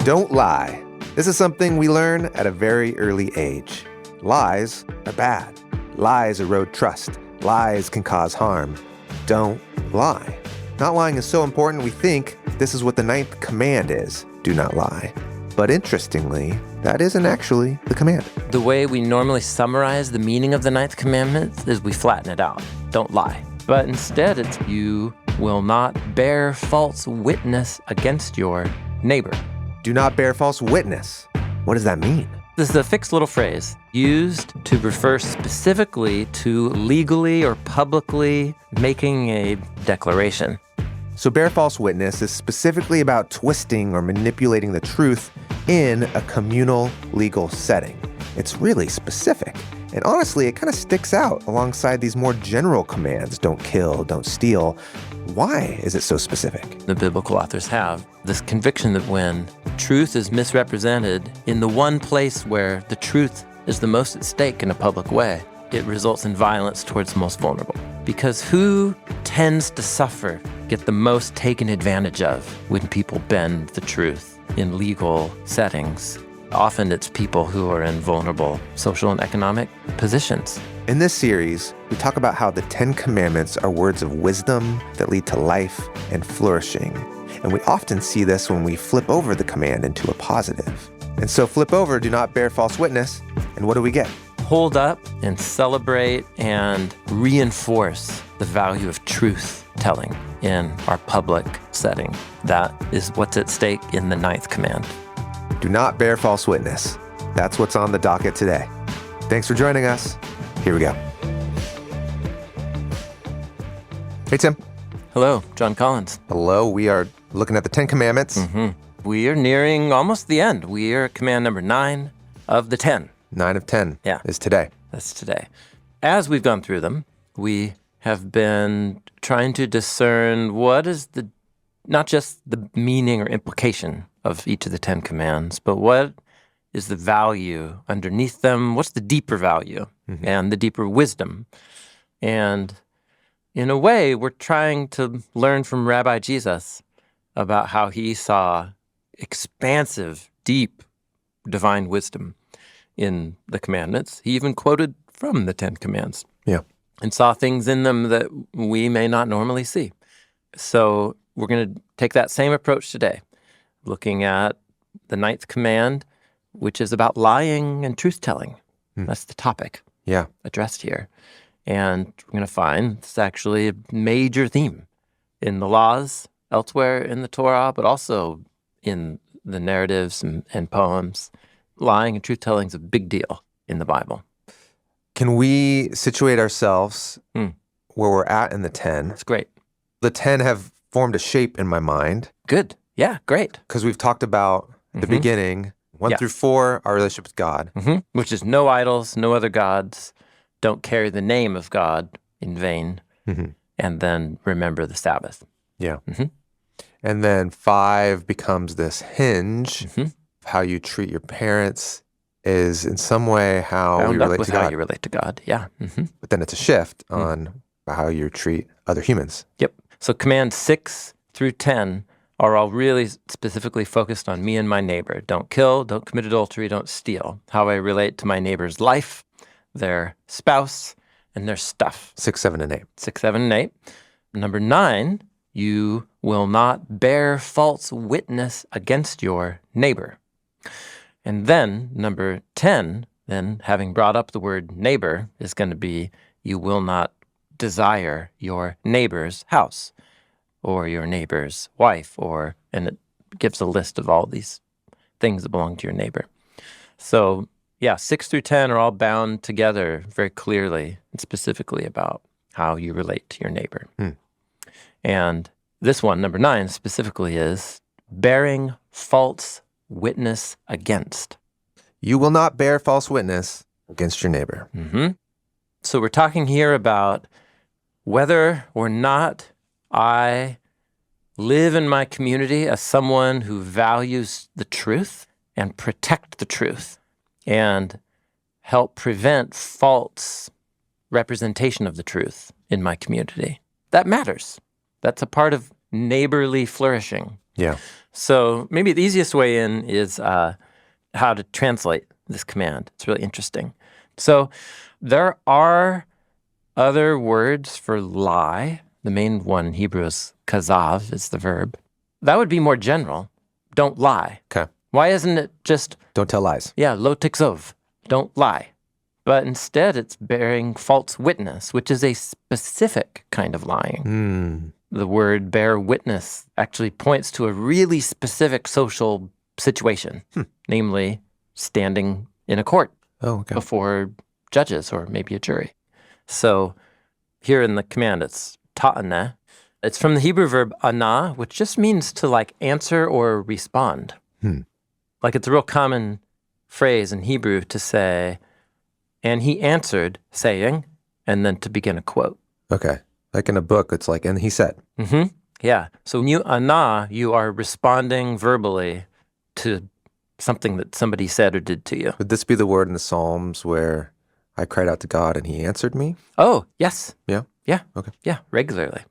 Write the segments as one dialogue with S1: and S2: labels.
S1: Don't lie. This is something we learn at a very early age. Lies are bad. Lies erode trust. Lies can cause harm. Don't lie. Not lying is so important we think this is what the 9th command is. Do not lie. But interestingly, that isn't actually the command.
S2: The way we normally summarize the meaning of the 9th commandment is we flatten it out. Don't lie. But instead it's you will not bear false witness against your neighbor.
S1: Do not bear false witness. What does that mean?
S2: This is a fixed little phrase used to refer specifically to legally or publicly making a declaration.
S1: So bear false witness is specifically about twisting or manipulating the truth in a communal legal setting. It's really specific. And honestly, it kind of sticks out alongside these more general commands, don't kill, don't steal. Why is it so specific?
S2: The biblical authors have this conviction that when truth is misrepresented in the one place where the truth is the most at stake in a public way, it results in violence towards the most vulnerable. Because who tends to suffer, get the most taken advantage of when people bend the truth in legal settings? Often it's people who are in vulnerable social and economic positions.
S1: In this series, we talk about how the 10 Commandments are words of wisdom that lead to life and flourishing. And we often see this when we flip over the command into a positive. And so flip over, do not bear false witness, and what do we get?
S2: Hold up and celebrate and reinforce the value of truth-telling in our public setting. That is what's at stake in the 9th command.
S1: Do not bear false witness. That's what's on the docket today. Thanks for joining us. Here we go. Hey, Tim.
S2: Hello, John Collins.
S1: Hello. We are looking at the 10 Commandments.
S2: We are nearing almost the end. We are command number 9 of the 10.
S1: 9 of 10
S2: Yeah.
S1: is today.
S2: That's today. As we've gone through them, we have been trying to discern what is not just the meaning or implication of each of the 10 commands, but what is the value underneath them? What's the deeper value and the deeper wisdom? And in a way, we're trying to learn from Rabbi Jesus about how he saw expansive, deep, divine wisdom in the commandments. He even quoted from the 10 commands.
S1: Yeah.
S2: And saw things in them that we may not normally see. So we're going to take that same approach today, looking at the 9th command, which is about lying and truth-telling. That's the topic addressed here. And we're going to find it's actually a major theme in the laws, elsewhere in the Torah, but also in the narratives and poems. Lying and truth-telling is a big deal in the Bible.
S1: Can we situate ourselves where we're at in the 10?
S2: That's great.
S1: The 10 have formed a shape in my mind.
S2: Good. Yeah, great.
S1: Because we've talked about the beginning, 1 through 4, our relationship with God.
S2: Which is no idols, no other gods, don't carry the name of God in vain, and then remember the Sabbath.
S1: Yeah. And then 5 becomes this hinge. How you treat your parents is in some way how we relate to God.
S2: How you relate to God, yeah.
S1: But then it's a shift on how you treat other humans.
S2: Yep. So commands 6 through 10 are all really specifically focused on me and my neighbor. Don't kill, don't commit adultery, don't steal. How I relate to my neighbor's life, their spouse, and their stuff.
S1: 6, 7, and 8.
S2: 6, 7, and 8. Number 9, you will not bear false witness against your neighbor. And then number 10, then having brought up the word neighbor, is going to be you will not desire your neighbor's house or your neighbor's wife, and it gives a list of all these things that belong to your neighbor. So, 6 through 10 are all bound together very clearly and specifically about how you relate to your neighbor. And this one, number 9, specifically is bearing false witness against.
S1: You will not bear false witness against your neighbor.
S2: So we're talking here about whether or not I live in my community as someone who values the truth and protect the truth and help prevent false representation of the truth in my community. That matters. That's a part of neighborly flourishing.
S1: Yeah.
S2: So maybe the easiest way in is how to translate this command. It's really interesting. So there are other words for lie. The main one in Hebrew is kazav, is the verb. That would be more general. Don't lie.
S1: Okay.
S2: Why isn't it just,
S1: Don't tell lies.
S2: yeah, lo tikzov, don't lie? But instead it's bearing false witness, which is a specific kind of lying. The word bear witness actually points to a really specific social situation, namely standing in a court before judges or maybe a jury. So here in the command, it's ta'aneh. It's from the Hebrew verb anah, which just means to like answer or respond. Like it's a real common phrase in Hebrew to say, and he answered, saying, and then to begin a quote.
S1: Okay. Like in a book, it's like, and he said.
S2: Yeah. So when you anah, you are responding verbally to something that somebody said or did to you.
S1: Would this be the word in the Psalms where I cried out to God and he answered me?
S2: Oh, yes.
S1: Yeah?
S2: Yeah.
S1: Okay.
S2: Yeah, regularly.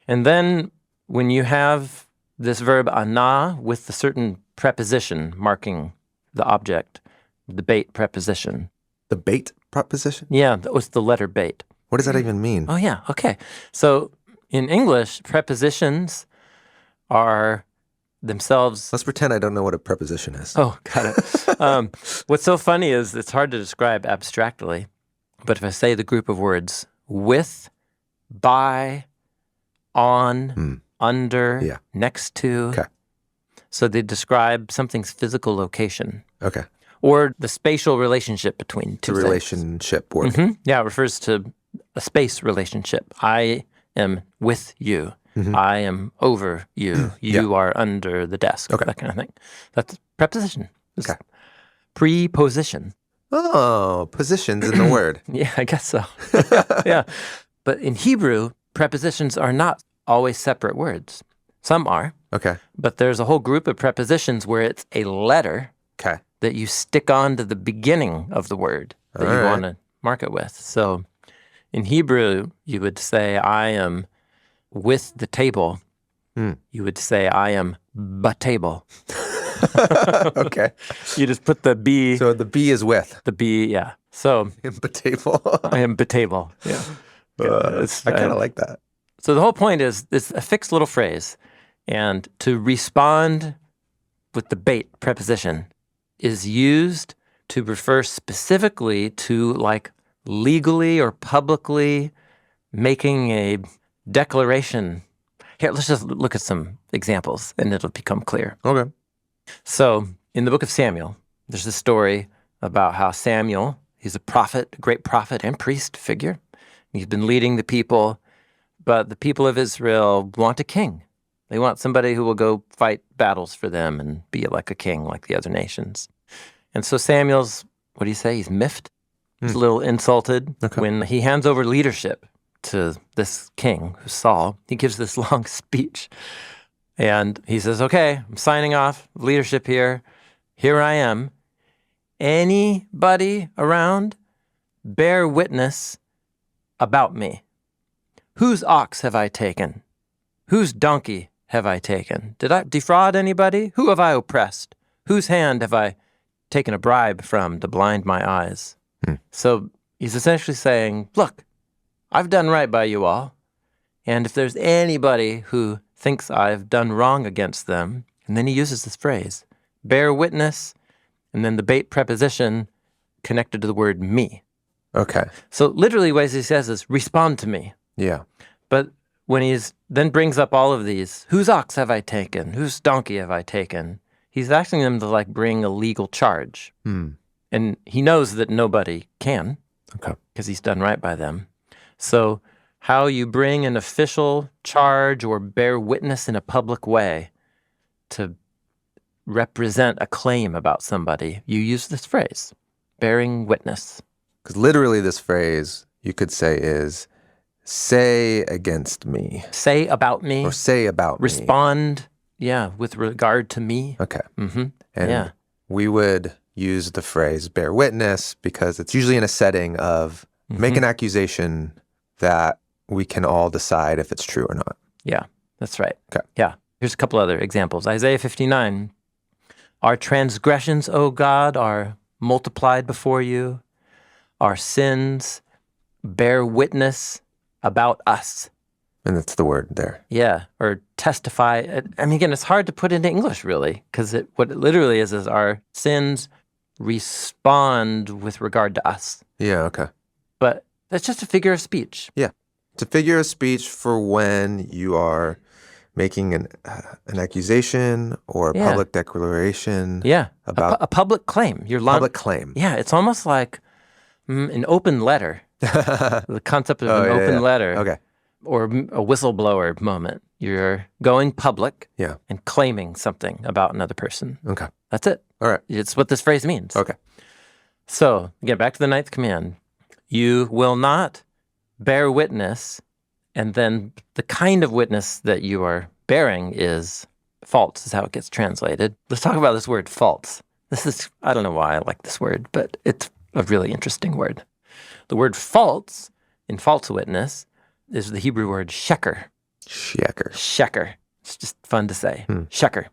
S2: And then when you have this verb anah with a certain preposition marking the object, the bait preposition.
S1: The bait preposition?
S2: Yeah, that was the letter bait.
S1: What does that even mean?
S2: Oh, yeah. Okay. So in English, prepositions are themselves...
S1: Let's pretend I don't know what a preposition is.
S2: Oh, got it. What's so funny is it's hard to describe abstractly, but if I say the group of words with, by, on, under, next to,
S1: Okay.
S2: so they describe something's physical location.
S1: Okay.
S2: Or the spatial relationship between two
S1: The
S2: things.
S1: relationship word.
S2: Yeah, it refers to a space relationship. I am with you. I am over you. You are under the desk. That kind of thing. That's preposition. It's preposition.
S1: Oh, positions in the word.
S2: Yeah, I guess so. Yeah. But in Hebrew, prepositions are not always separate words. Some are.
S1: Okay.
S2: But there's a whole group of prepositions where it's a letter that you stick on to the beginning of the word that you want to mark it with. So in Hebrew, you would say, I am with the table. You would say, I am ba-table.
S1: Okay.
S2: You just put the B.
S1: So the B is with.
S2: The B, yeah. So
S1: In the table.
S2: I am ba-table. Yeah.
S1: I kind of like that.
S2: So the whole point is it's a fixed little phrase. And to respond with the bait preposition is used to refer specifically to like legally or publicly making a declaration. Here, let's just look at some examples and it'll become clear.
S1: Okay.
S2: So in the book of Samuel, there's a story about how Samuel, he's a prophet, a great prophet and priest figure. He's been leading the people, but the people of Israel want a king. They want somebody who will go fight battles for them and be like a king like the other nations. And so Samuel's, what do you say? He's miffed. He's a little insulted when he hands over leadership to this king, who's Saul. He gives this long speech. And he says, okay, I'm signing off leadership here. Here I am. Anybody around, bear witness about me. Whose ox have I taken? Whose donkey have I taken? Did I defraud anybody? Who have I oppressed? Whose hand have I taken a bribe from to blind my eyes? So he's essentially saying, look, I've done right by you all. And if there's anybody who thinks I've done wrong against them, and then he uses this phrase, bear witness, and then the bait preposition connected to the word me.
S1: Okay.
S2: So literally what he says is, respond to me.
S1: Yeah.
S2: But when he's then brings up all of these, whose ox have I taken? Whose donkey have I taken? He's asking them to like bring a legal charge. And he knows that nobody can because he's done right by them. So how you bring an official charge or bear witness in a public way to represent a claim about somebody, you use this phrase, bearing witness.
S1: Because literally this phrase you could say is, say against me.
S2: Say about me.
S1: Or say about me.
S2: Respond, with regard to me.
S1: Okay.
S2: And
S1: we would use the phrase bear witness because it's usually in a setting of make an accusation that we can all decide if it's true or not.
S2: Yeah, that's right.
S1: Okay.
S2: Yeah. Here's a couple other examples. Isaiah 59, our transgressions, O God, are multiplied before you. Our sins bear witness about us.
S1: And that's the word there.
S2: Yeah, or testify. I mean, again, it's hard to put into English, really, because what it literally is our sins respond with regard to us.
S1: Yeah, okay.
S2: But that's just a figure of speech.
S1: Yeah. It's a figure of speech for when you are making an accusation or a public declaration.
S2: Yeah,
S1: about
S2: a public claim.
S1: public claim.
S2: Yeah, it's almost like an open letter. The concept of an open letter.
S1: Okay.
S2: Or a whistleblower moment. You're going public and claiming something about another person.
S1: Okay.
S2: That's it.
S1: All right.
S2: It's what this phrase means.
S1: Okay.
S2: So, again, back to the 9th command. You will not bear witness, and then the kind of witness that you are bearing is false, is how it gets translated. Let's talk about this word false. I don't know why I like this word, but it's a really interesting word. The word false in false witness is the Hebrew word sheker. Sheker. It's just fun to say. Sheker.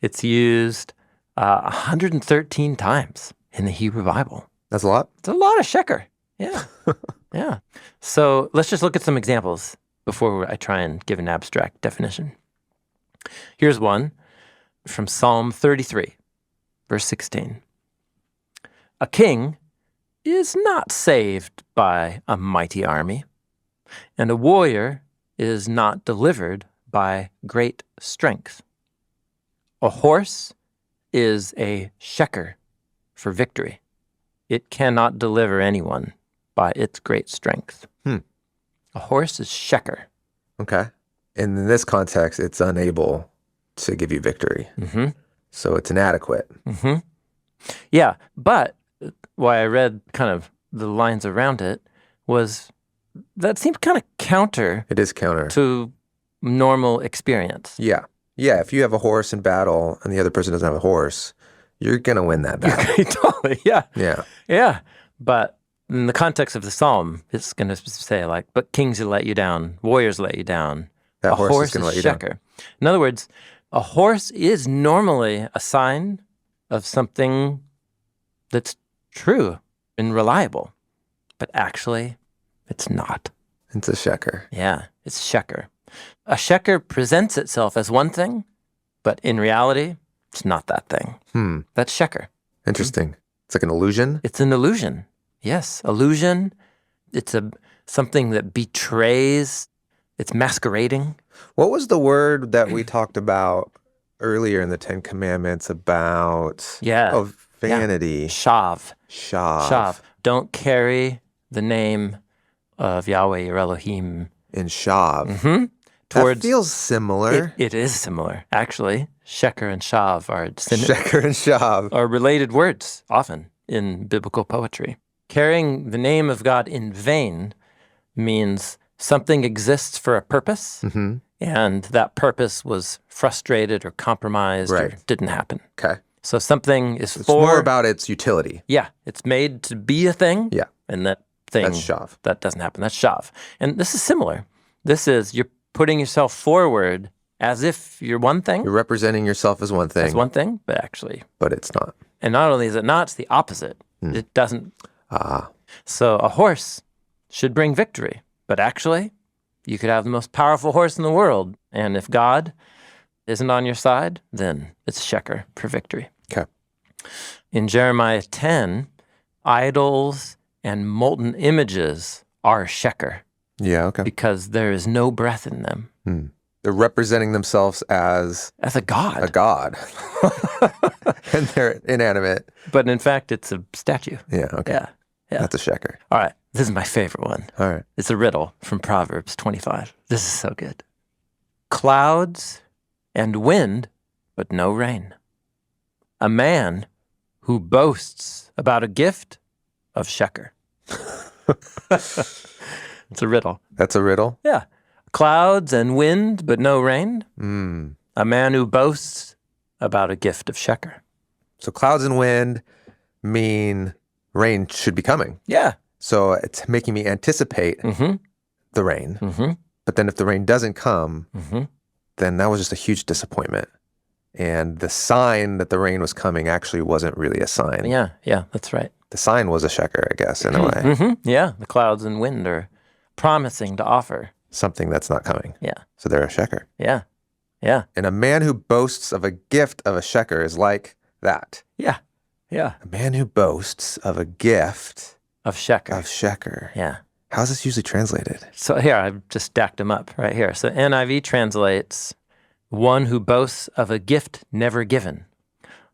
S2: It's used 113 times in the Hebrew Bible.
S1: That's a lot?
S2: It's a lot of sheker. Yeah. Yeah. So let's just look at some examples before I try and give an abstract definition. Here's one from Psalm 33, verse 16. A king is not saved by a mighty army, and a warrior is not delivered by great strength. A horse is a sheker for victory. It cannot deliver anyone by its great strength. A horse is sheker.
S1: Okay. And in this context, it's unable to give you victory.
S2: Mm-hmm.
S1: So it's inadequate.
S2: Mm-hmm. Yeah, but why I read kind of the lines around it was that seemed kind of counter.
S1: It is counter.
S2: To normal experience.
S1: Yeah. Yeah, if you have a horse in battle and the other person doesn't have a horse, you're going to win that battle.
S2: Totally, yeah.
S1: Yeah.
S2: Yeah, but in the context of the psalm, it's going to say like, but kings will let you down, warriors let you down.
S1: That
S2: a
S1: horse is going to let you
S2: sheker.
S1: down.
S2: In other words, a horse is normally a sign of something that's true and reliable, but actually it's not.
S1: It's a sheker.
S2: Yeah, it's sheker. A sheker presents itself as one thing, but in reality, it's not that thing. That's sheker.
S1: Interesting. It's like an illusion?
S2: It's an illusion. Yes, illusion. It's something that betrays. It's masquerading.
S1: What was the word that we talked about earlier in the 10 Commandments about?
S2: Yeah.
S1: Oh, vanity.
S2: Yeah. Shav.
S1: Shav.
S2: Don't carry the name of Yahweh, your Elohim.
S1: In Shav.
S2: Mm-hmm.
S1: That feels similar.
S2: It is similar, actually. Sheker and Shav are
S1: Sheker and Shav
S2: are related words often in biblical poetry. Carrying the name of God in vain means something exists for a purpose, and that purpose was frustrated or compromised or didn't happen.
S1: Okay.
S2: So something is
S1: It's more about its utility.
S2: Yeah, it's made to be a thing.
S1: Yeah.
S2: And that thing.
S1: That's Shav.
S2: That doesn't happen. That's Shav. And this is similar. This is, you're putting yourself forward as if you're one thing.
S1: You're representing yourself as one thing.
S2: As one thing, but actually.
S1: But it's not.
S2: And not only is it not, it's the opposite. It doesn't. So a horse should bring victory. But actually, you could have the most powerful horse in the world. And if God isn't on your side, then it's sheker for victory.
S1: Okay.
S2: In Jeremiah 10, idols and molten images are sheker.
S1: Yeah, okay.
S2: Because there is no breath in them.
S1: They're representing themselves as
S2: a god.
S1: A god. And they're inanimate.
S2: But in fact, it's a statue.
S1: Yeah, okay.
S2: Yeah.
S1: That's a sheker.
S2: All right. This is my favorite one.
S1: All right.
S2: It's a riddle from Proverbs 25. This is so good. Clouds and wind, but no rain. A man who boasts about a gift of sheker. It's a riddle.
S1: That's a riddle?
S2: Yeah. Clouds and wind, but no rain. A man who boasts about a gift of sheker.
S1: So clouds and wind mean rain should be coming.
S2: Yeah.
S1: So it's making me anticipate the rain. But then if the rain doesn't come, then that was just a huge disappointment. And the sign that the rain was coming actually wasn't really a sign.
S2: Yeah, that's right.
S1: The sign was a sheker, I guess, in a way.
S2: Yeah, the clouds and wind are promising to offer
S1: Something that's not coming.
S2: Yeah.
S1: So they're a sheker.
S2: Yeah.
S1: And a man who boasts of a gift of a sheker is like that.
S2: Yeah.
S1: A man who boasts of a gift
S2: Of sheker.
S1: of sheker.
S2: Yeah.
S1: How's this usually translated?
S2: So here, I've just stacked them up right here. So NIV translates one who boasts of a gift never given.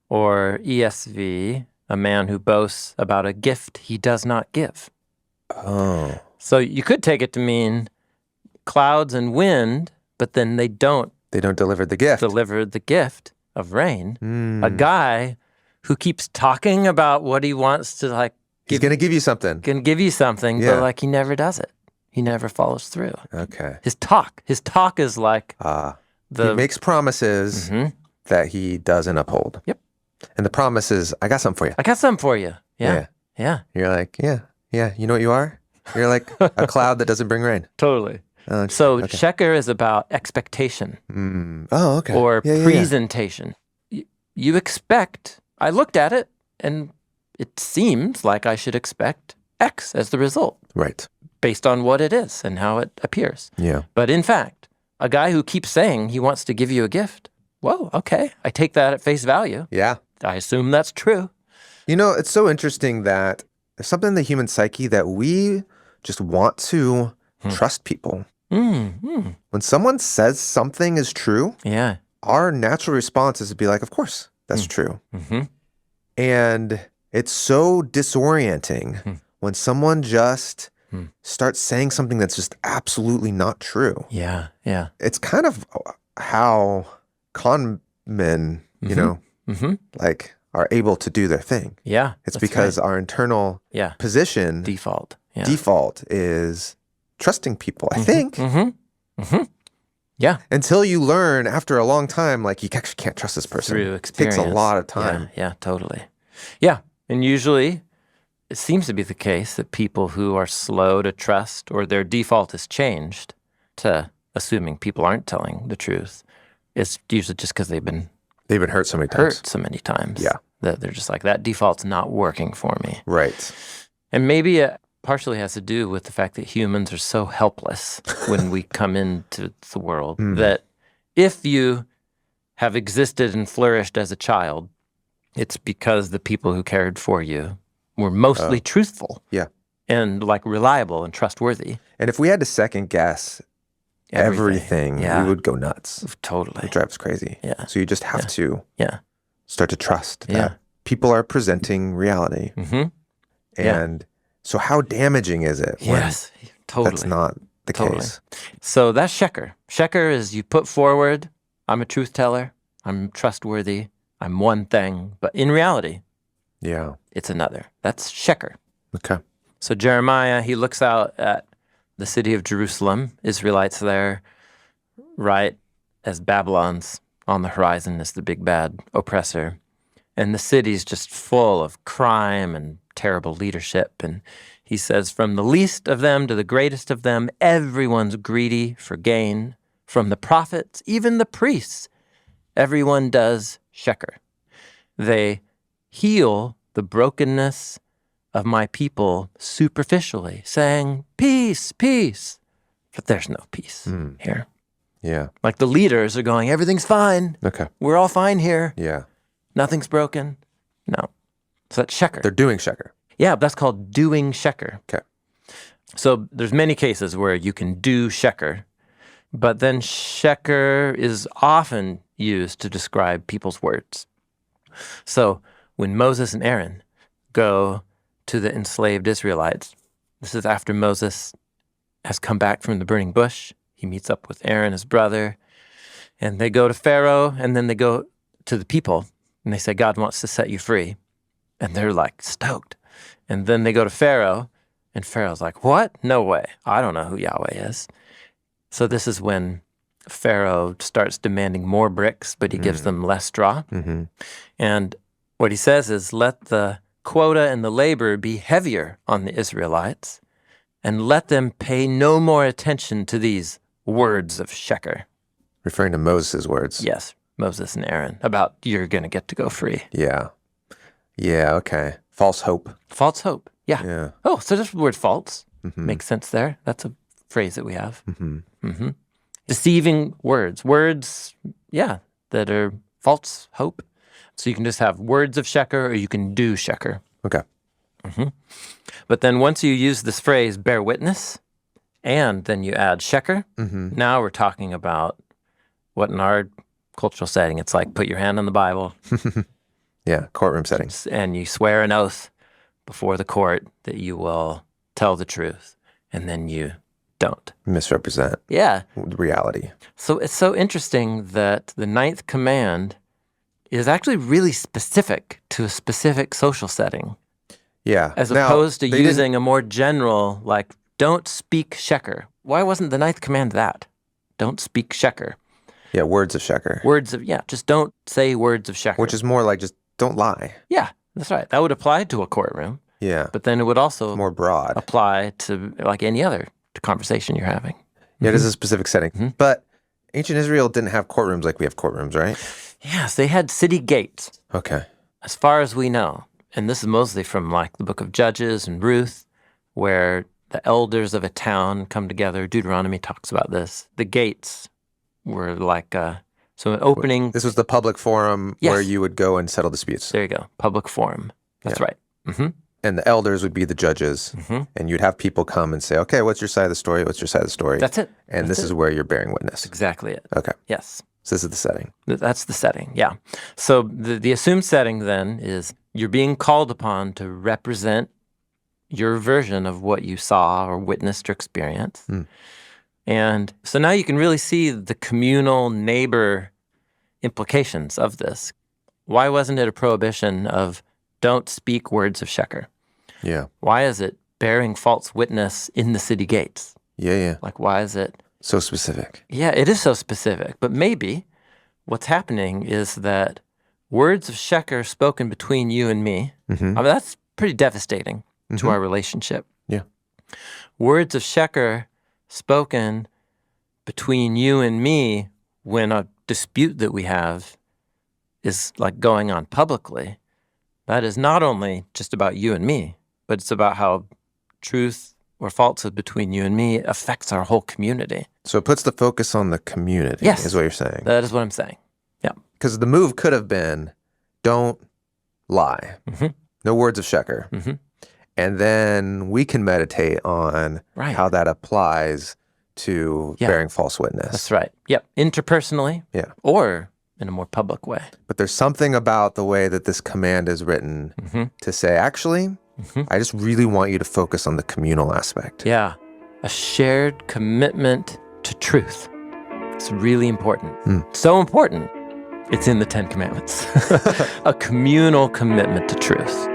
S2: Or ESV, a man who boasts about a gift he does not give.
S1: Oh.
S2: So you could take it to mean clouds and wind, but then they don't
S1: deliver the gift.
S2: deliver the gift of rain. A guy who keeps talking about what he wants to
S1: He's going to give you something.
S2: can give you something,
S1: Yeah.
S2: but he never does it. He never follows through.
S1: Okay.
S2: His talk is like
S1: He makes promises that he doesn't uphold.
S2: Yep.
S1: And the promise is, I got something for you.
S2: I got something for you. Yeah.
S1: You're like, yeah. You know what you are? You're like a cloud that doesn't bring rain.
S2: Totally. So sheker is about expectation
S1: Oh, okay.
S2: or presentation. You expect, I looked at it and it seems like I should expect X as the result
S1: Right.
S2: based on what it is and how it appears.
S1: Yeah.
S2: But in fact, a guy who keeps saying he wants to give you a gift, whoa, okay, I take that at face value.
S1: Yeah.
S2: I assume that's true.
S1: You know, it's so interesting that there's something in the human psyche that we just want to trust people. When someone says something is true,
S2: Yeah.
S1: our natural response is to be like, of course, that's true. And it's so disorienting when someone just starts saying something that's just absolutely not true.
S2: Yeah.
S1: It's kind of how con men, you know, are able to do their thing.
S2: Yeah.
S1: It's
S2: that's
S1: because
S2: right.
S1: our internal
S2: Yeah.
S1: position,
S2: Default. Yeah.
S1: default is trusting people, I think.
S2: Yeah.
S1: Until you learn after a long time, like you actually can't trust this person.
S2: Through
S1: It
S2: experience.
S1: takes a lot of time.
S2: Yeah, totally. Yeah. And usually it seems to be the case that people who are slow to trust or their default is changed to assuming people aren't telling the truth, it's usually just because they've been
S1: hurt so many times.
S2: hurt so many times.
S1: Yeah.
S2: That they're just like, that default's not working for me.
S1: Right.
S2: And maybe it partially has to do with the fact that humans are so helpless when we come into the world that if you have existed and flourished as a child, it's because the people who cared for you were mostly truthful.
S1: Yeah.
S2: And reliable and trustworthy.
S1: And if we had to second guess everything, we would go nuts.
S2: Totally.
S1: It drives crazy.
S2: Yeah.
S1: So you just have to
S2: Yeah.
S1: start to trust that people are presenting reality. And so how damaging is it when
S2: Yes. Totally.
S1: that's not the case?
S2: So that's sheker. Sheker is you put forward, I'm a truth teller, I'm trustworthy, I'm one thing, but in reality,
S1: Yeah.
S2: it's another. That's sheker.
S1: Okay.
S2: So Jeremiah, he looks out at the city of Jerusalem, Israelites there, right as Babylon's on the horizon as the big bad oppressor. And the city's just full of crime and terrible leadership. And he says, from the least of them to the greatest of them, everyone's greedy for gain. From the prophets, even the priests, everyone does sheker. They heal the brokenness of my people superficially, saying, peace, peace. But there's no peace here.
S1: Yeah.
S2: Like the leaders are going, everything's fine.
S1: Okay.
S2: We're all fine here.
S1: Yeah.
S2: Nothing's broken. No. So that's sheker.
S1: They're doing sheker.
S2: Yeah, that's called doing sheker.
S1: Okay.
S2: So there's many cases where you can do sheker, but then sheker is often used to describe people's words. So when Moses and Aaron go to the enslaved Israelites, this is after Moses has come back from the burning bush. He meets up with Aaron, his brother, and they go to Pharaoh, and then they go to the people, and they say, God wants to set you free. And they're like stoked. And then they go to Pharaoh, and Pharaoh's like, what? No way. I don't know who Yahweh is. So this is when Pharaoh starts demanding more bricks, but he gives them less straw. And what he says is, let the quota and the labor be heavier on the Israelites, and let them pay no more attention to these words of sheker.
S1: Referring to Moses' words.
S2: Yes, Moses and Aaron, about you're going to get to go free.
S1: Yeah. Yeah, okay. False hope.
S2: False hope. Yeah.
S1: Yeah.
S2: Oh, so just the word false
S1: Mm-hmm.
S2: makes sense there. That's a phrase that we have.
S1: Mm-hmm.
S2: Deceiving words. Words, yeah, that are false hope. So you can just have words of sheker or you can do sheker.
S1: Okay.
S2: But then once you use this phrase, bear witness, and then you add sheker, now we're talking about what in our cultural setting, it's like put your hand on the Bible
S1: Yeah, courtroom setting.
S2: and you swear an oath before the court that you will tell the truth, and then you don't.
S1: Misrepresent
S2: Yeah.
S1: reality.
S2: So it's so interesting that the 9th command is actually really specific to a specific social setting,
S1: Yeah.
S2: as
S1: Now,
S2: opposed to
S1: they didn't-
S2: using a more general, like, don't speak sheker. Why wasn't the 9th command that? Don't speak sheker.
S1: Yeah, words of sheker.
S2: Words of, just don't say words of sheker.
S1: Which is more like just don't lie.
S2: Yeah, that's right. That would apply to a courtroom,
S1: Yeah.
S2: but then it would also
S1: More broad.
S2: apply to like any other conversation you're having.
S1: Yeah, it is a specific setting. But ancient Israel didn't have courtrooms like we have courtrooms, right?
S2: Yes, they had city gates,
S1: Okay.
S2: as far as we know. And this is mostly from like the book of Judges and Ruth, where the elders of a town come together. Deuteronomy talks about this. The gates were like, so an opening.
S1: This was the public forum
S2: Yes.
S1: where you would go and settle disputes.
S2: There you go, public forum. That's
S1: Yeah.
S2: right. Mm-hmm.
S1: And the elders would be the judges. And you'd have people come and say, okay, what's your side of the story? What's your side of the story?
S2: That's it.
S1: And
S2: That's
S1: this is where you're bearing witness.
S2: exactly it.
S1: Okay.
S2: Yes.
S1: So this is the setting.
S2: That's the setting, yeah. So the assumed setting then is you're being called upon to represent your version of what you saw or witnessed or experienced. And so now you can really see the communal neighbor implications of this. Why wasn't it a prohibition of don't speak words of sheker?
S1: Yeah.
S2: Why is it bearing false witness in the city gates?
S1: Yeah, yeah.
S2: Like, why is it?
S1: So specific.
S2: Yeah, it is so specific. But maybe what's happening is that words of sheker spoken between you and me, I mean, that's pretty devastating to our relationship.
S1: Yeah.
S2: Words of sheker spoken between you and me when a dispute that we have is like going on publicly, that is not only just about you and me, but it's about how truth or falsehood between you and me affects our whole community.
S1: So it puts the focus on the community,
S2: Yes.
S1: is what you're saying.
S2: That is what I'm saying. Yeah.
S1: Because the move could have been, don't lie. No words of sheker. And then we can meditate on
S2: Right.
S1: how that applies to bearing false witness.
S2: That's right. Yep. Interpersonally.
S1: Yeah.
S2: Or in a more public way.
S1: But there's something about the way that this command is written to say, actually, I just really want you to focus on the communal aspect.
S2: Yeah. A shared commitment to truth. It's really important. So important, it's in the 10 Commandments. A communal commitment to truth.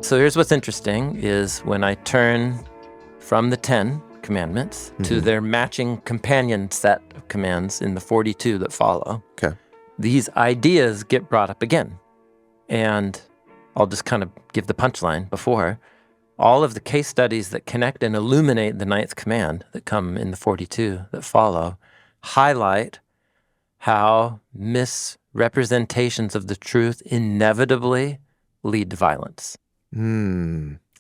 S2: So here's what's interesting is when I turn from the 10 commandments to their matching companion set of commands in the 42 that follow,
S1: Okay.
S2: these ideas get brought up again. And I'll just kind of give the punchline before. All of the case studies that connect and illuminate the 9th command that come in the 42 that follow highlight how misrepresentations of the truth inevitably lead to violence.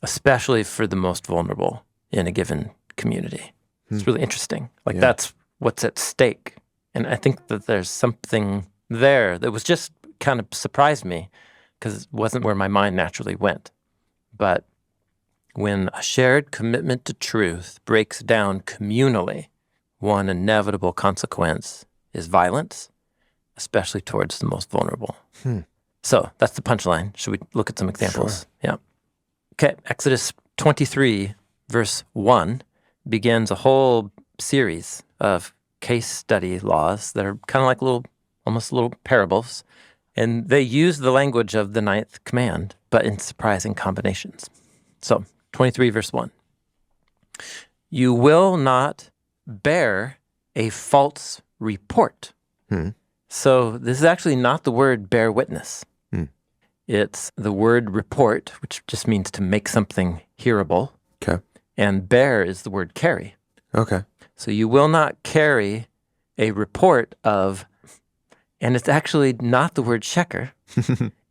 S2: Especially for the most vulnerable in a given community. It's really interesting. Like that's what's at stake. And I think that there's something there that was just kind of surprised me because it wasn't where my mind naturally went. But when a shared commitment to truth breaks down communally, one inevitable consequence is violence, especially towards the most vulnerable. So that's the punchline. Should we look at some examples?
S1: Sure.
S2: Yeah. Okay, Exodus 23, verse 1, begins a whole series of case study laws that are kind of like almost little parables. And they use the language of the 9th command, but in surprising combinations. So, 23 verse 1. You will not bear a false report. So this is actually not the word bear witness. It's the word report, which just means to make something hearable.
S1: Okay.
S2: And bear is the word carry.
S1: Okay.
S2: So you will not carry a report of, and it's actually not the word sheker.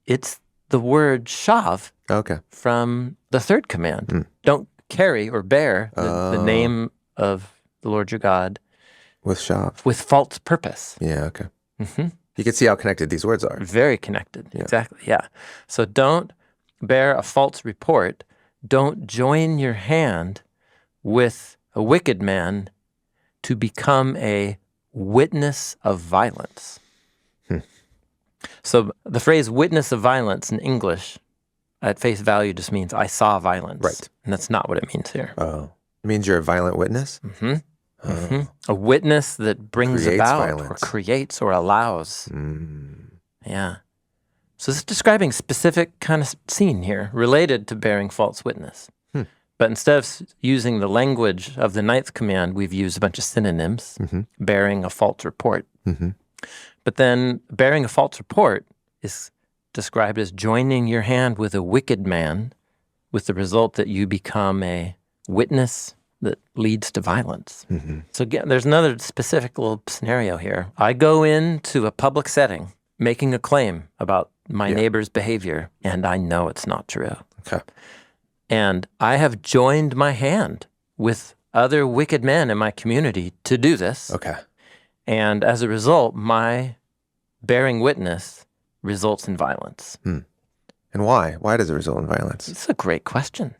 S2: It's the word shav
S1: Okay.
S2: from the 3rd command. Don't carry or bear the name of the Lord your God
S1: With shav.
S2: with false purpose.
S1: Yeah, okay. You can see how connected these words are.
S2: Very connected. Exactly. Yeah. So don't bear a false report. Don't join your hand with a wicked man to become a witness of violence. So the phrase witness of violence in English at face value just means I saw violence.
S1: Right.
S2: And that's not what it means here.
S1: Oh. It means you're a violent witness?
S2: A witness that brings
S1: Creates
S2: about
S1: violence.
S2: or creates or allows. Yeah. So this is describing a specific kind of scene here related to bearing false witness. But instead of using the language of the 9th command, we've used a bunch of synonyms, bearing a false report. But then bearing a false report is described as joining your hand with a wicked man with the result that you become a witness that leads to violence. So again, there's another specific little scenario here. I go into a public setting making a claim about my neighbor's behavior, and I know it's not true.
S1: Okay.
S2: And I have joined my hand with other wicked men in my community to do this.
S1: Okay.
S2: And as a result, my bearing witness results in violence.
S1: And why? Why does it result in violence?
S2: It's a great question.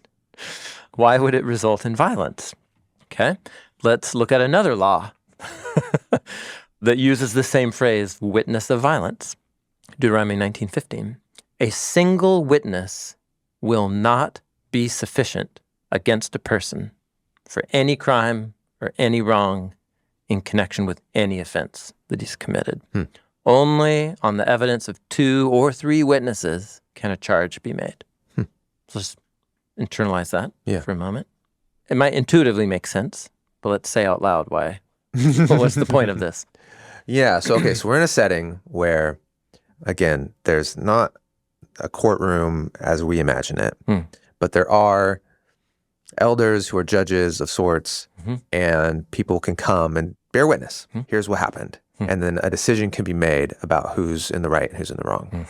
S2: Why would it result in violence? Okay, let's look at another law that uses the same phrase, witness of violence. Deuteronomy 19:15. A single witness will not be sufficient against a person for any crime or any wrong in connection with any offense that he's committed. Only on the evidence of 2 or 3 witnesses can a charge be made. So just internalize that for a moment. It might intuitively make sense, but let's say out loud why. What's the point of this?
S1: Yeah. So, okay. So we're in a setting where, again, there's not a courtroom as we imagine it, but there are elders who are judges of sorts, and people can come and bear witness. Here's what happened. And then a decision can be made about who's in the right and who's in the wrong.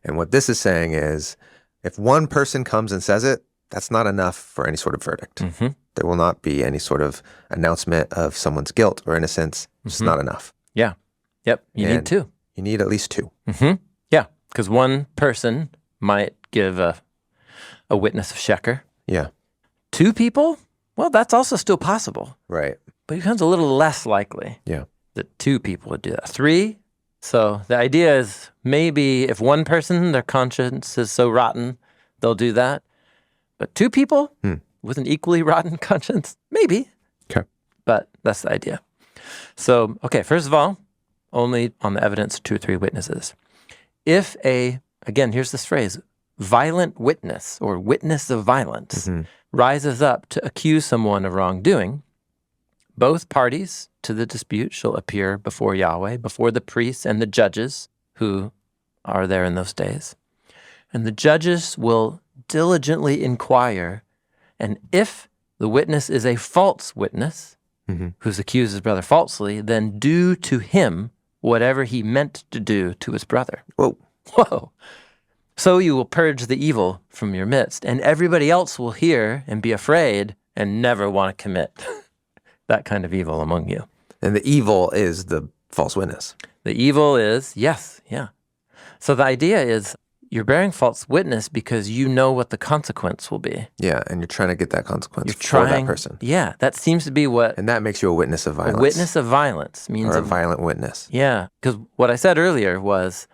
S1: And what this is saying is, if one person comes and says it, that's not enough for any sort of verdict. There will not be any sort of announcement of someone's guilt or innocence. It's not enough.
S2: Yeah. Yep. You need 2.
S1: You need at least 2.
S2: Yeah. Because one person might give a witness of sheker.
S1: Yeah.
S2: 2 people? Well, that's also still possible.
S1: Right.
S2: But it becomes a little less likely that 2 people would do that. 3? So the idea is maybe if one person, their conscience is so rotten, they'll do that. But 2 people with an equally rotten conscience, maybe.
S1: Okay.
S2: But that's the idea. So, okay, first of all, only on the evidence of 2 or 3 witnesses. If again, here's this phrase, violent witness or witness of violence rises up to accuse someone of wrongdoing, both parties to the dispute shall appear before Yahweh, before the priests and the judges who are there in those days. And the judges will diligently inquire, and if the witness is a false witness who's accused his brother falsely, then do to him whatever he meant to do to his brother. Whoa. So you will purge the evil from your midst, and everybody else will hear and be afraid and never want to commit that kind of evil among you.
S1: And the evil is the false witness.
S2: The evil is, yes, yeah. So the idea is you're bearing false witness because you know what the consequence will be.
S1: Yeah, and you're trying to get that consequence
S2: You're
S1: for
S2: trying,
S1: that person.
S2: Yeah, that seems to be what
S1: And that makes you a witness of violence.
S2: a witness of violence means.
S1: Or a violent witness.
S2: Yeah, because what I said earlier was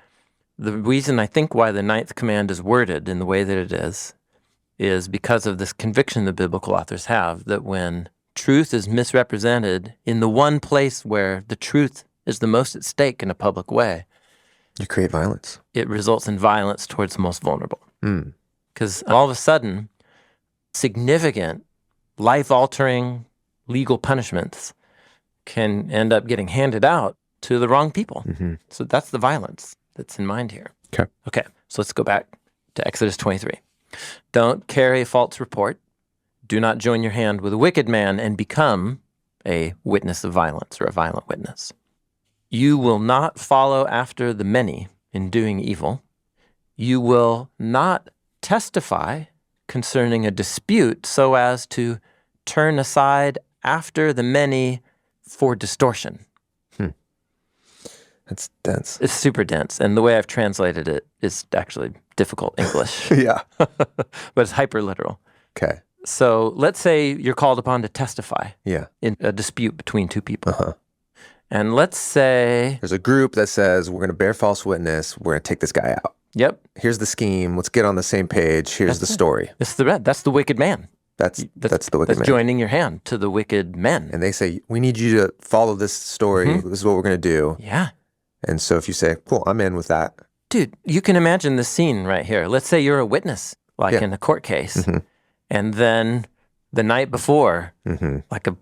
S2: the reason I think why the 9th command is worded in the way that it is because of this conviction the biblical authors have that when truth is misrepresented in the one place where the truth is the most at stake in a public way,
S1: You create violence.
S2: it results in violence towards the most vulnerable.
S1: Mm.
S2: Because all of a sudden, significant, life-altering legal punishments can end up getting handed out to the wrong people.
S1: Mm-hmm.
S2: So that's the violence that's in mind here.
S1: Okay.
S2: Okay, so let's go back to Exodus 23. Don't carry a false report. Do not join your hand with a wicked man and become a witness of violence or a violent witness. You will not follow after the many in doing evil. You will not testify concerning a dispute so as to turn aside after the many for distortion.
S1: That's dense.
S2: It's super dense, and the way I've translated it is actually difficult English,
S1: Yeah.
S2: but it's hyper literal.
S1: Okay.
S2: So let's say you're called upon to testify
S1: Yeah.
S2: in a dispute between two people.
S1: Uh-huh.
S2: And let's say,
S1: There's a group that says, we're going to bear false witness. We're going to take this guy out.
S2: yep,
S1: Here's the scheme. Let's get on the same page. Here's the story.
S2: that's the wicked man.
S1: That's the wicked
S2: That's
S1: man.
S2: joining your hand to the wicked men.
S1: And they say, we need you to follow this story.
S2: Mm-hmm.
S1: This is what we're going to do.
S2: Yeah.
S1: And so if you say, cool, I'm in with that.
S2: Dude, you can imagine the scene right here. Let's say you're a witness, like
S1: Yeah.
S2: in a court case.
S1: Mm-hmm.
S2: And then the night before,
S1: Mm-hmm.
S2: like a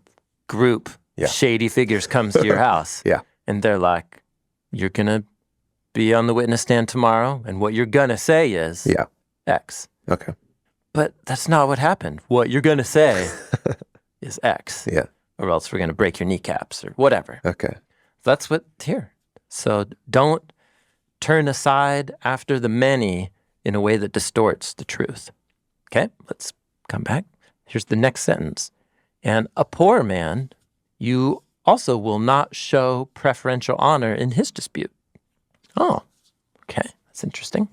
S2: group
S1: Yeah.
S2: shady figures comes to your house.
S1: Yeah.
S2: And they're like, you're going to be on the witness stand tomorrow, and what you're going to say is
S1: Yeah.
S2: X.
S1: Okay.
S2: But that's not what happened. What you're going to say is X,
S1: Yeah.
S2: or else we're going to break your kneecaps or whatever.
S1: Okay.
S2: That's what here. So don't turn aside after the many in a way that distorts the truth. Okay, let's come back. Here's the next sentence. And a poor man, you also will not show preferential honor in his dispute. Oh, okay. That's interesting.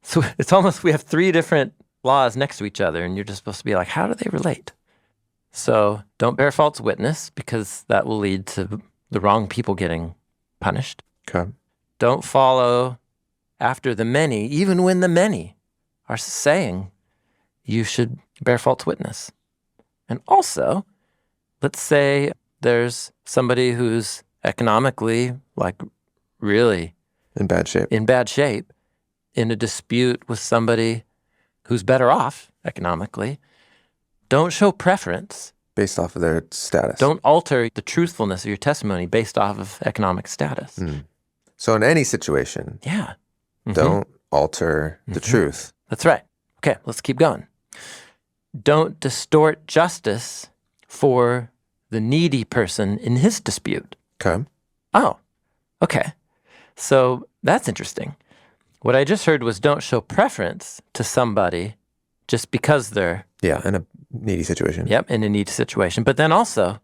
S2: So it's almost, we have three different laws next to each other, and you're just supposed to be like, how do they relate? So don't bear false witness, because that will lead to the wrong people getting punished.
S1: Okay.
S2: Don't follow after the many, even when the many are saying you should bear false witness. And also, let's say there's somebody who's economically, like, really
S1: In bad shape.
S2: in a dispute with somebody who's better off economically. Don't show preference.
S1: Based off of their status.
S2: Don't alter the truthfulness of your testimony based off of economic status.
S1: So in any situation,
S2: Yeah. Mhm.
S1: don't alter the truth.
S2: That's right. Okay, let's keep going. Don't distort justice for the needy person in his dispute.
S1: Okay.
S2: Oh, okay. So that's interesting. What I just heard was don't show preference to somebody just because they're,
S1: Yeah, in a needy situation.
S2: yep, in a needy situation. But then also,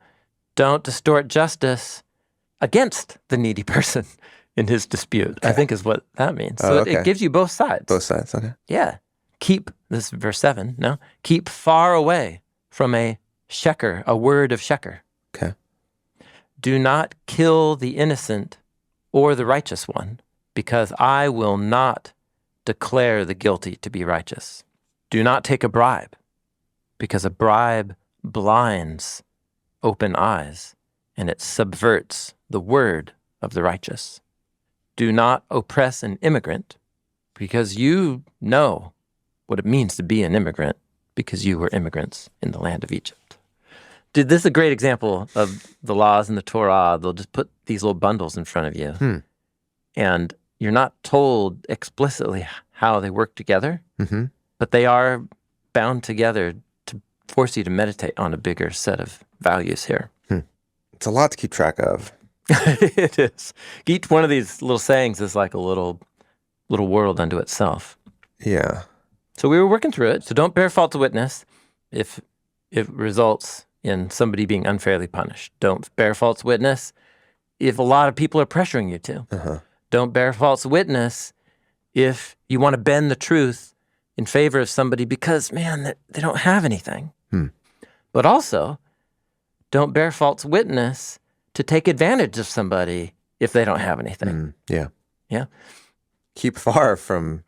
S2: don't distort justice against the needy person in his dispute, I think is what that means. So
S1: okay.
S2: it gives you both sides.
S1: Both sides, okay.
S2: Yeah. Keep, this is verse 7, no? Keep far away from a sheker, a word of sheker.
S1: Okay.
S2: Do not kill the innocent or the righteous one, because I will not declare the guilty to be righteous. Do not take a bribe, because a bribe blinds open eyes, and it subverts the word of the righteous. Do not oppress an immigrant, because you know what it means to be an immigrant, because you were immigrants in the land of Egypt. Dude, this is a great example of the laws in the Torah. They'll just put these little bundles in front of you, and you're not told explicitly how they work together, but they are bound together to force you to meditate on a bigger set of values here.
S1: It's a lot to keep track of.
S2: It is. Each one of these little sayings is like a little world unto itself.
S1: Yeah.
S2: So we were working through it. So don't bear false witness if it results in somebody being unfairly punished. Don't bear false witness if a lot of people are pressuring you to. Don't bear false witness if you want to bend the truth in favor of somebody because, man, they don't have anything. But also, don't bear false witness to take advantage of somebody if they don't have anything.
S1: Yeah.
S2: Yeah?
S1: Keep far from,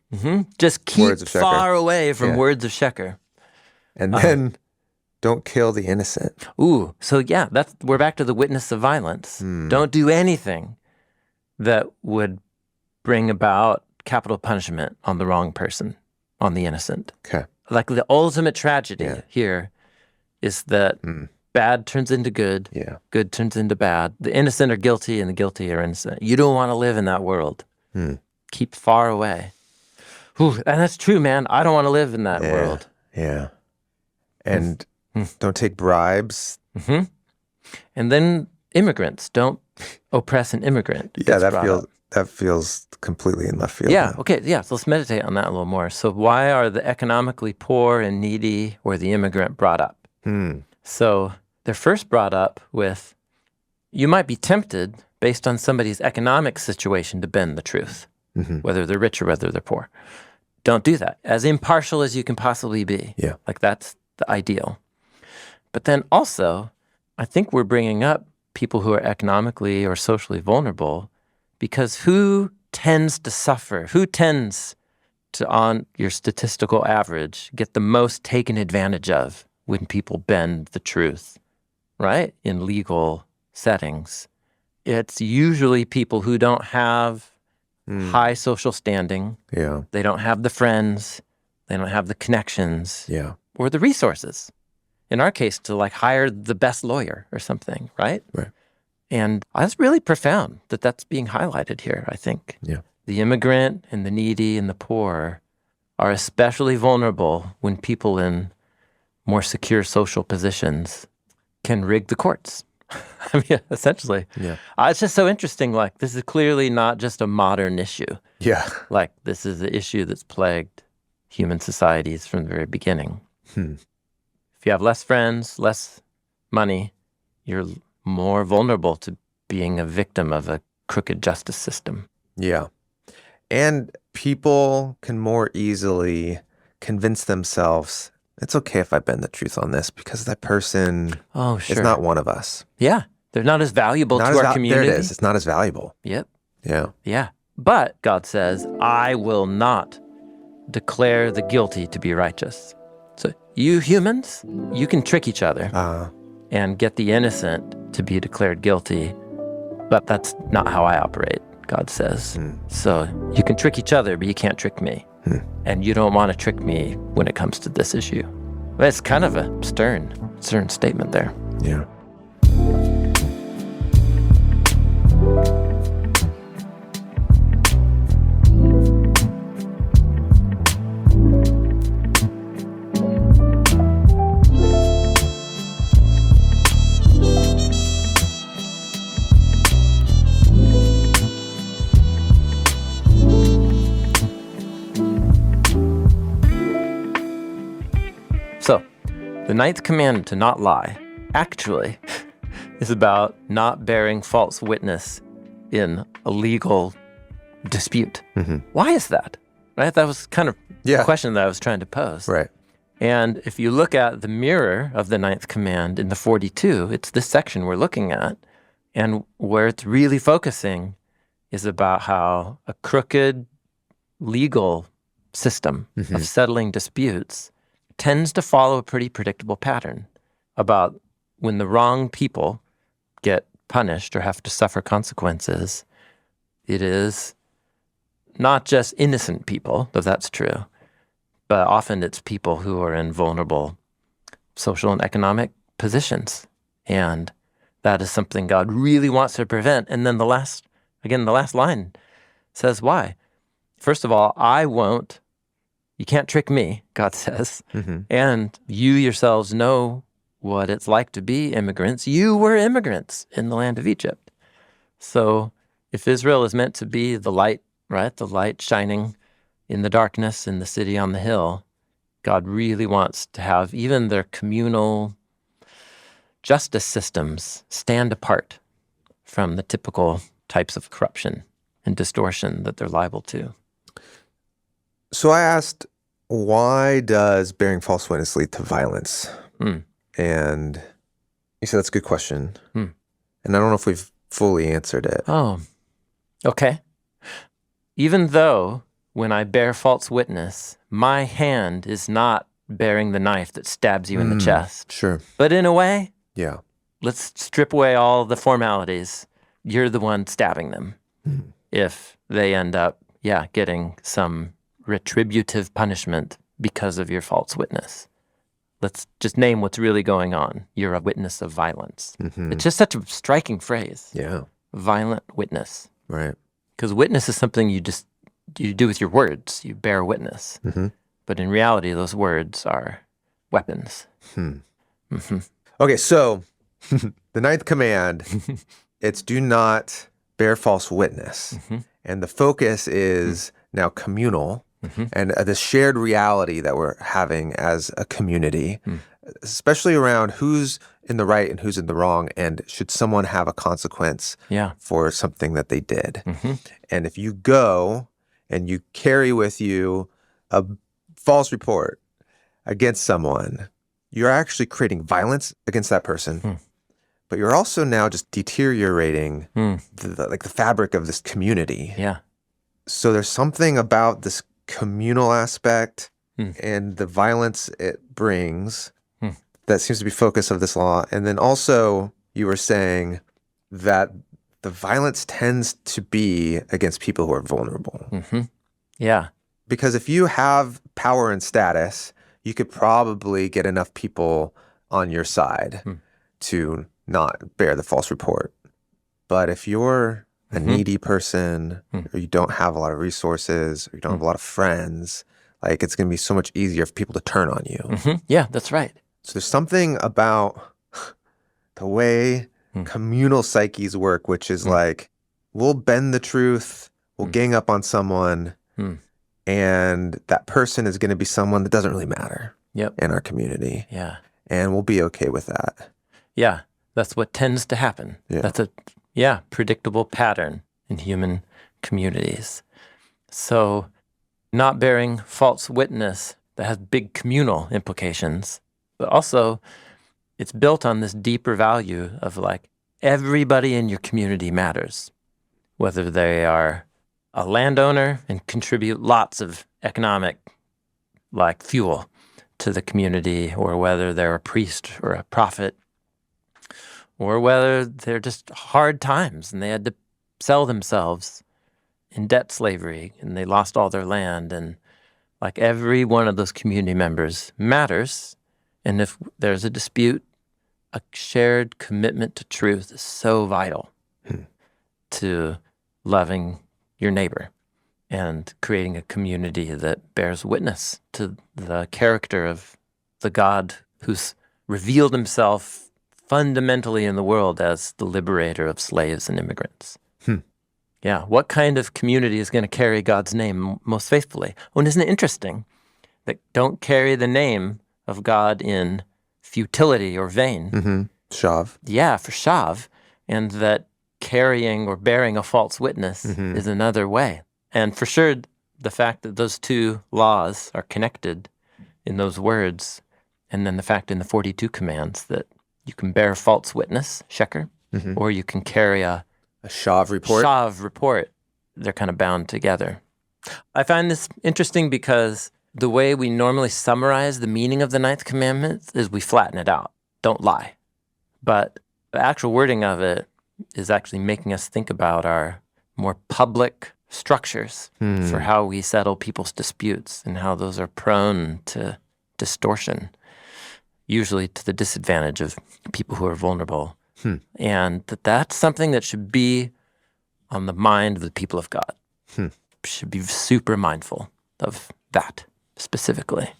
S2: Just keep
S1: Words of sheker.
S2: far away from
S1: Yeah.
S2: words of sheker.
S1: and then Don't kill the innocent.
S2: Ooh, so yeah, we're back to the witness of violence. Don't do anything that would bring about capital punishment on the wrong person, on the innocent.
S1: Okay.
S2: Like the ultimate tragedy here is that bad turns into good, good turns into bad. The innocent are guilty and the guilty are innocent. You don't want to live in that world. Keep far away. Ooh, and that's true, man. I don't want to live in that world.
S1: Yeah. And don't take bribes.
S2: And then immigrants. Don't oppress an immigrant.
S1: Yeah, that feels completely in left field.
S2: Yeah, okay, yeah. So let's meditate on that a little more. So why are the economically poor and needy or the immigrant brought up? So they're first brought up with, you might be tempted based on somebody's economic situation to bend the truth, whether they're rich or whether they're poor. Don't do that. As impartial as you can possibly be.
S1: Yeah.
S2: Like that's the ideal. But then also, I think we're bringing up people who are economically or socially vulnerable because who tends to suffer? Who tends to, on your statistical average, get the most taken advantage of when people bend the truth, right? In legal settings. It's usually people who don't have high social standing.
S1: Yeah.
S2: They don't have the friends. They don't have the connections.
S1: Yeah.
S2: Or the resources. In our case, to like hire the best lawyer or something, right?
S1: Right.
S2: And that's really profound that that's being highlighted here, I think.
S1: Yeah.
S2: The immigrant and the needy and the poor are especially vulnerable when people in more secure social positions can rig the courts. I mean, essentially.
S1: Yeah.
S2: It's just so interesting. Like, this is clearly not just a modern issue.
S1: Yeah.
S2: Like, this is an issue that's plagued human societies from the very beginning. If you have less friends, less money, you're more vulnerable to being a victim of a crooked justice system.
S1: Yeah. And people can more easily convince themselves, it's okay if I bend the truth on this because that person is not one of us.
S2: Yeah. They're not as valuable to our community.
S1: There it is. It's not as valuable.
S2: Yep.
S1: Yeah.
S2: Yeah. But God says, I will not declare the guilty to be righteous. So you humans, you can trick each other and get the innocent to be declared guilty, but that's not how I operate, God says. So you can trick each other, but you can't trick me. And you don't want to trick me when it comes to this issue. But it's kind of a stern statement there.
S1: Yeah.
S2: So, the 9th commandment to not lie actually is about not bearing false witness in a legal dispute. Why is that? Right? That was kind of the question that I was trying to pose.
S1: Right.
S2: And if you look at the mirror of the 9th command in the 42, it's this section we're looking at. And where it's really focusing is about how a crooked legal system of settling disputes tends to follow a pretty predictable pattern about when the wrong people get punished or have to suffer consequences. It is not just innocent people, though that's true, but often it's people who are in vulnerable social and economic positions. And that is something God really wants to prevent. And then the last line says why. First of all, you can't trick me, God says. And you yourselves know what it's like to be immigrants. You were immigrants in the land of Egypt. So if Israel is meant to be the light, right, the light shining in the darkness in the city on the hill, God really wants to have even their communal justice systems stand apart from the typical types of corruption and distortion that they're liable to.
S1: So I asked, why does bearing false witness lead to violence? And you said that's a good question. And I don't know if we've fully answered it.
S2: Oh, okay. Even though when I bear false witness, my hand is not bearing the knife that stabs you in the chest.
S1: Sure.
S2: But in a way,
S1: Yeah.
S2: let's strip away all the formalities. You're the one stabbing them. If they end up, getting some retributive punishment because of your false witness. Let's just name what's really going on. You're a witness of violence. It's just such a striking phrase.
S1: Yeah.
S2: Violent witness.
S1: Right.
S2: Because witness is something you do with your words. You bear witness. But in reality, those words are weapons.
S1: Okay, so the ninth command, it's do not bear false witness. And the focus is now communal and the shared reality that we're having as a community, especially around who's in the right and who's in the wrong, and should someone have a consequence for something that they did. And if you go and you carry with you a false report against someone, you're actually creating violence against that person. But you're also now just deteriorating the fabric of this community.
S2: Yeah.
S1: So there's something about this communal aspect and the violence it brings that seems to be focus of this law. And then also you were saying that the violence tends to be against people who are vulnerable.
S2: Yeah.
S1: Because if you have power and status, you could probably get enough people on your side to not bear the false report. But if you're a needy person, or you don't have a lot of resources, or you don't have a lot of friends, like it's going to be so much easier for people to turn on you.
S2: Yeah, that's right.
S1: So there's something about the way communal psyches work, which is like, we'll bend the truth, we'll gang up on someone, and that person is going to be someone that doesn't really matter in our community.
S2: Yeah.
S1: And we'll be okay with that.
S2: Yeah, that's what tends to happen.
S1: Yeah.
S2: That's a predictable pattern in human communities. So not bearing false witness, that has big communal implications, but also it's built on this deeper value of like everybody in your community matters, whether they are a landowner and contribute lots of economic like fuel to the community, or whether they're a priest or a prophet, or whether they're just hard times and they had to sell themselves in debt slavery and they lost all their land. And like every one of those community members matters. And if there's a dispute, a shared commitment to truth is so vital to loving your neighbor and creating a community that bears witness to the character of the God who's revealed himself fundamentally in the world as the liberator of slaves and immigrants. Yeah, what kind of community is going to carry God's name most faithfully? Oh, and isn't it interesting that don't carry the name of God in futility or vain?
S1: Shav.
S2: Yeah, for shav. And that carrying or bearing a false witness is another way. And for sure, the fact that those two laws are connected in those words, and then the fact in the 42 commands that you can bear false witness, sheker, or you can carry a
S1: shav report.
S2: Shav report. They're kind of bound together. I find this interesting because the way we normally summarize the meaning of the 9th commandment is we flatten it out. Don't lie. But the actual wording of it is actually making us think about our more public structures for how we settle people's disputes and how those are prone to distortion, usually to the disadvantage of people who are vulnerable. And that's something that should be on the mind of the people of God. Should be super mindful of that specifically.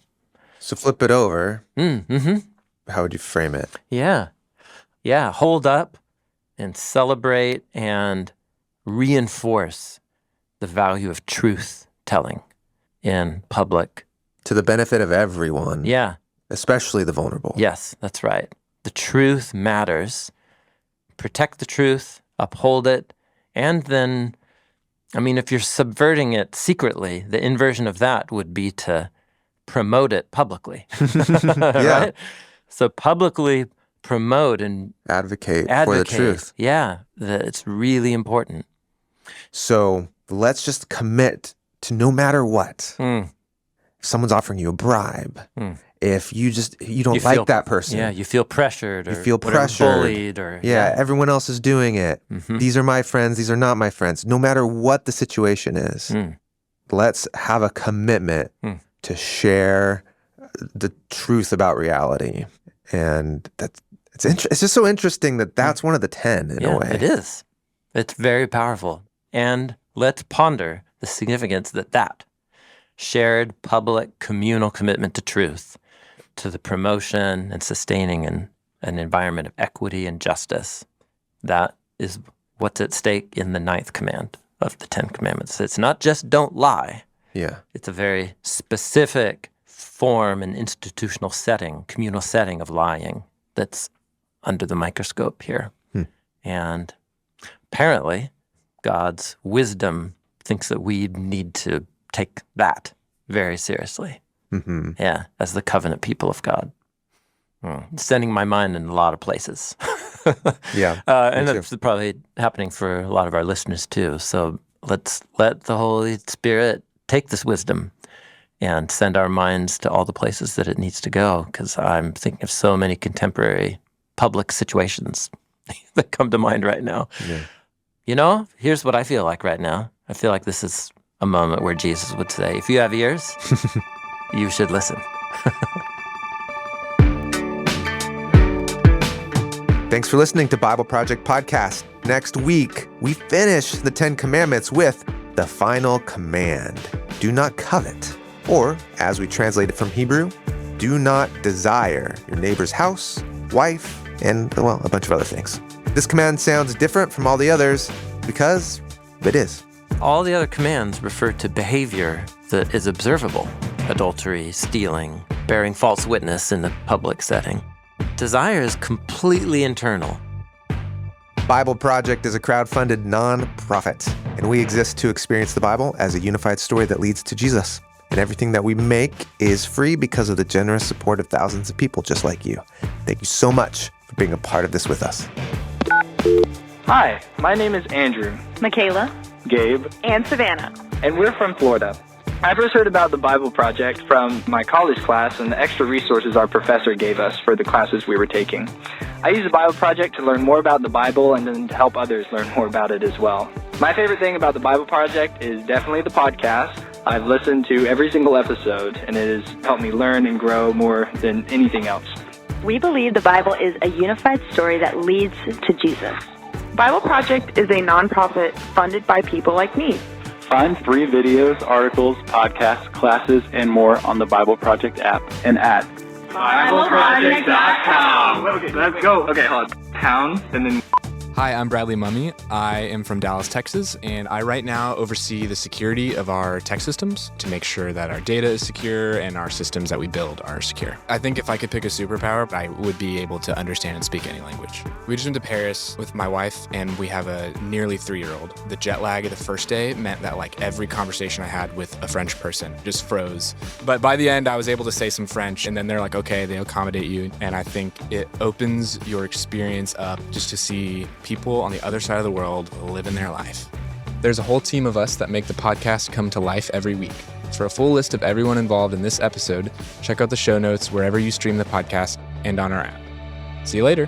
S1: So flip it over. How would you frame it?
S2: Yeah. Hold up and celebrate and reinforce the value of truth telling in public.
S1: To the benefit of everyone.
S2: Yeah.
S1: Especially the vulnerable.
S2: Yes, that's right. The truth matters. Protect the truth, uphold it, and then, I mean, if you're subverting it secretly, the inversion of that would be to promote it publicly. Right? So publicly promote and
S1: advocate for the truth.
S2: Yeah, that it's really important.
S1: So let's just commit to no matter what. If someone's offering you a bribe if you don't like that person.
S2: Yeah, you feel pressured, or
S1: you feel pressured,
S2: bullied, or
S1: everyone else is doing it. These are my friends, these are not my friends. No matter what the situation is, let's have a commitment to share the truth about reality. And it's just so interesting that that's one of the 10 in a way.
S2: It is. It's very powerful. And let's ponder the significance that shared public communal commitment to truth, to the promotion and sustaining an environment of equity and justice, that is what's at stake in the 9th command of the 10 Commandments. It's not just don't lie.
S1: Yeah.
S2: It's a very specific form and institutional setting, communal setting of lying that's under the microscope here. And apparently, God's wisdom thinks that we need to take that very seriously. As the covenant people of God. It's sending my mind in a lot of places. And that's probably happening for a lot of our listeners too. So let's let the Holy Spirit take this wisdom and send our minds to all the places that it needs to go, because I'm thinking of so many contemporary public situations that come to mind right now. Here's what I feel like right now. I feel like this is a moment where Jesus would say, if you have ears, you should listen.
S1: Thanks for listening to Bible Project Podcast. Next week, we finish the 10 Commandments with the final command. Do not covet. Or, as we translate it from Hebrew, do not desire your neighbor's house, wife, and, well, a bunch of other things. This command sounds different from all the others because it is.
S2: All the other commands refer to behavior that is observable: adultery, stealing, bearing false witness in the public setting. Desire is completely internal.
S1: Bible Project is a crowd-funded nonprofit, and we exist to experience the Bible as a unified story that leads to Jesus. And everything that we make is free because of the generous support of thousands of people just like you. Thank you so much for being a part of this with us.
S3: Hi, my name is Andrew,
S4: Michaela,
S3: Gabe,
S4: and Savannah.
S3: And we're from Florida. I first heard about the Bible Project from my college class and the extra resources our professor gave us for the classes we were taking. I use the Bible Project to learn more about the Bible and then to help others learn more about it as well. My favorite thing about the Bible Project is definitely the podcast. I've listened to every single episode, and it has helped me learn and grow more than anything else.
S4: We believe the Bible is a unified story that leads to Jesus.
S5: Bible Project is a nonprofit funded by people like me.
S6: Find free videos, articles, podcasts, classes, and more on the Bible Project app and at
S3: BibleProject.com. Let's go. Okay, hold on. Pound, and then...
S7: Hi, I'm Bradley Mummy. I am from Dallas, Texas, and I right now oversee the security of our tech systems to make sure that our data is secure and our systems that we build are secure. I think if I could pick a superpower, I would be able to understand and speak any language. We just went to Paris with my wife, and we have a nearly 3-year-old. The jet lag of the first day meant that every conversation I had with a French person just froze. But by the end, I was able to say some French, and then they're like, okay, they accommodate you. And I think it opens your experience up just to see people on the other side of the world living their life. There's a whole team of us that make the podcast come to life every week. For a full list of everyone involved in this episode, check out the show notes wherever you stream the podcast and on our app. See you later.